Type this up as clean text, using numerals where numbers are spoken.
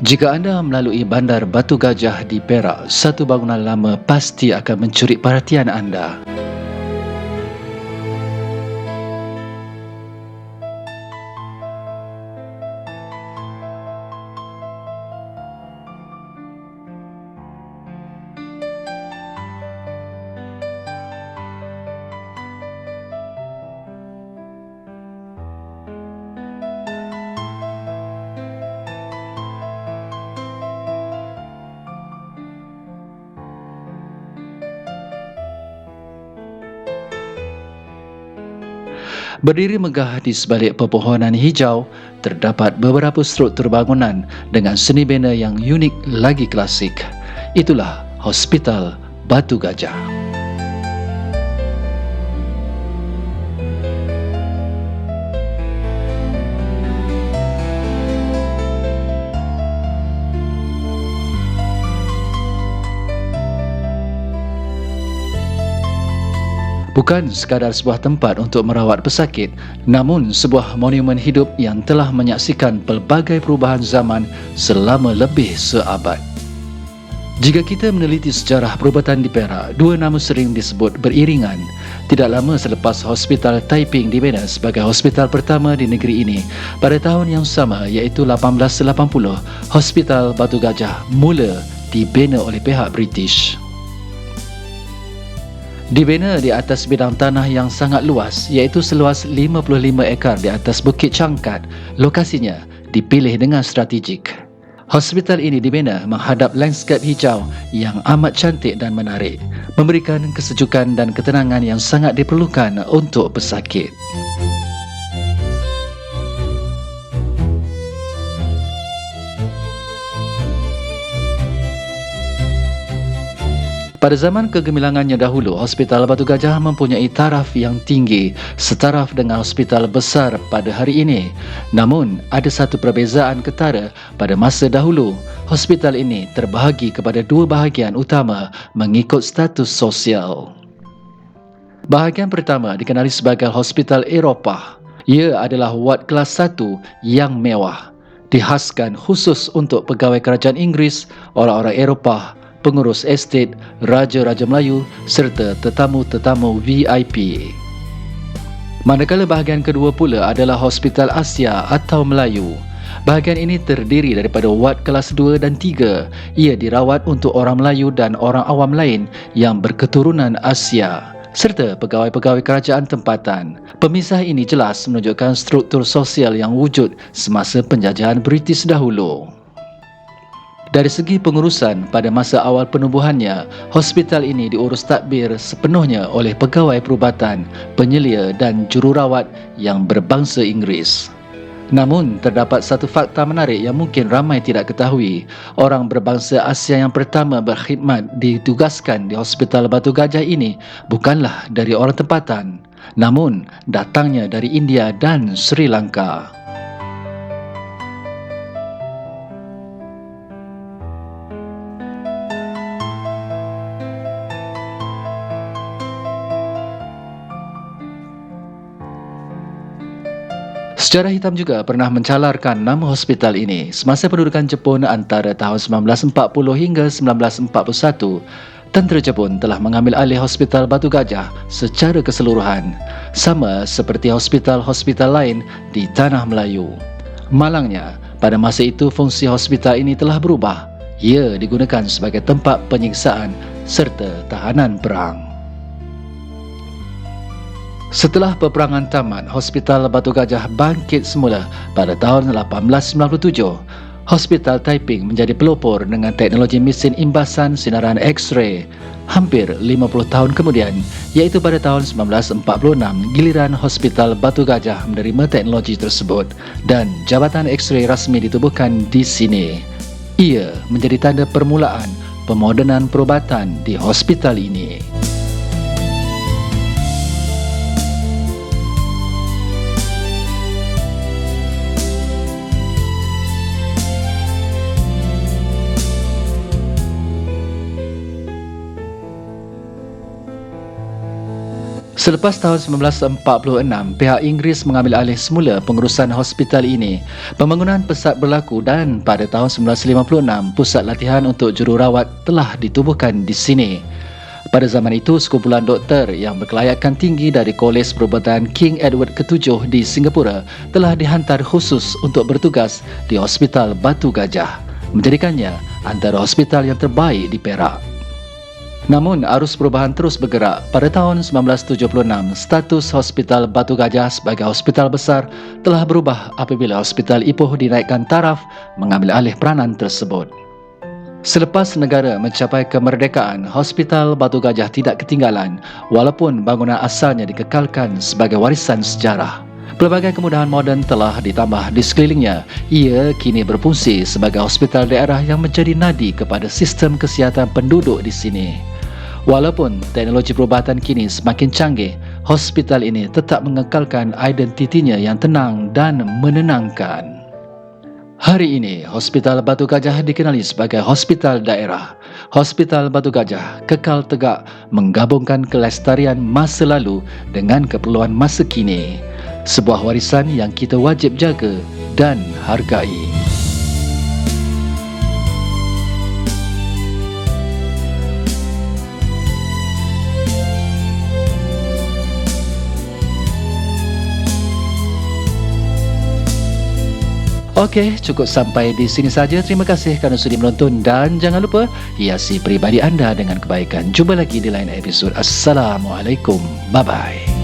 Jika anda melalui Bandar Batu Gajah di Perak, satu bangunan lama pasti akan mencuri perhatian anda. Berdiri megah di sebalik pepohonan hijau, terdapat beberapa struktur bangunan dengan seni bina yang unik lagi klasik. Itulah Hospital Batu Gajah. Bukan sekadar sebuah tempat untuk merawat pesakit, namun sebuah monumen hidup yang telah menyaksikan pelbagai perubahan zaman selama lebih seabad. Jika kita meneliti sejarah perubatan di Perak, dua nama sering disebut beriringan. Tidak lama selepas Hospital Taiping dibina sebagai hospital pertama di negeri ini, pada tahun yang sama iaitu 1880, Hospital Batu Gajah mula dibina oleh pihak British. Dibina di atas bidang tanah yang sangat luas, iaitu seluas 55 ekar di atas Bukit Cangkat. Lokasinya dipilih dengan strategik. Hospital ini dibina menghadap lanskap hijau yang amat cantik dan menarik, memberikan kesejukan dan ketenangan yang sangat diperlukan untuk pesakit. Pada zaman kegemilangannya dahulu, Hospital Batu Gajah mempunyai taraf yang tinggi setaraf dengan hospital besar pada hari ini. Namun, ada satu perbezaan ketara pada masa dahulu. Hospital ini terbahagi kepada dua bahagian utama mengikut status sosial. Bahagian pertama dikenali sebagai Hospital Eropah. Ia adalah wad kelas 1 yang mewah, dihaskan khusus untuk pegawai kerajaan Inggeris, orang-orang Eropah, pengurus estet, raja-raja Melayu serta tetamu-tetamu VIP. Manakala bahagian kedua pula adalah Hospital Asia atau Melayu. Bahagian ini terdiri daripada wad kelas 2 dan 3. Ia dirawat untuk orang Melayu dan orang awam lain yang berketurunan Asia serta pegawai-pegawai kerajaan tempatan. Pemisah ini jelas menunjukkan struktur sosial yang wujud semasa penjajahan British dahulu. Dari segi pengurusan, pada masa awal penubuhannya, hospital ini diurus tadbir sepenuhnya oleh pegawai perubatan, penyelia dan jururawat yang berbangsa Inggeris. Namun, terdapat satu fakta menarik yang mungkin ramai tidak ketahui. Orang berbangsa Asia yang pertama berkhidmat ditugaskan di Hospital Batu Gajah ini bukanlah dari orang tempatan, namun datangnya dari India dan Sri Lanka. Sejarah hitam juga pernah mencalarkan nama hospital ini. Semasa pendudukan Jepun antara tahun 1940 hingga 1941, tentera Jepun telah mengambil alih Hospital Batu Gajah secara keseluruhan, sama seperti hospital-hospital lain di Tanah Melayu. Malangnya, pada masa itu fungsi hospital ini telah berubah. Ia digunakan sebagai tempat penyiksaan serta tahanan perang. Setelah peperangan tamat, Hospital Batu Gajah bangkit semula pada tahun 1897. Hospital Taiping menjadi pelopor dengan teknologi mesin imbasan sinaran X-ray. Hampir 50 tahun kemudian, iaitu pada tahun 1946, giliran Hospital Batu Gajah menerima teknologi tersebut dan jabatan X-ray rasmi ditubuhkan di sini. Ia menjadi tanda permulaan pemodenan perubatan di hospital ini. Selepas tahun 1946, pihak Inggeris mengambil alih semula pengurusan hospital ini. Pembangunan pesat berlaku dan pada tahun 1956, pusat latihan untuk jururawat telah ditubuhkan di sini. Pada zaman itu, sekumpulan doktor yang berkelayakan tinggi dari Kolej Perubatan King Edward ke-7 di Singapura telah dihantar khusus untuk bertugas di Hospital Batu Gajah, menjadikannya antara hospital yang terbaik di Perak. Namun, arus perubahan terus bergerak. Pada tahun 1976, status Hospital Batu Gajah sebagai hospital besar telah berubah apabila Hospital Ipoh dinaikkan taraf mengambil alih peranan tersebut. Selepas negara mencapai kemerdekaan, Hospital Batu Gajah tidak ketinggalan walaupun bangunan asalnya dikekalkan sebagai warisan sejarah. Pelbagai kemudahan moden telah ditambah di sekelilingnya. Ia kini berfungsi sebagai hospital daerah yang menjadi nadi kepada sistem kesihatan penduduk di sini. Walaupun teknologi perubatan kini semakin canggih, hospital ini tetap mengekalkan identitinya yang tenang dan menenangkan. Hari ini, Hospital Batu Gajah dikenali sebagai hospital daerah. Hospital Batu Gajah kekal tegak menggabungkan kelestarian masa lalu dengan keperluan masa kini. Sebuah warisan yang kita wajib jaga dan hargai. Okey, cukup sampai di sini saja. Terima kasih kerana sudi menonton dan jangan lupa hiasi peribadi anda dengan kebaikan. Jumpa lagi di lain episod. Assalamualaikum. Bye-bye.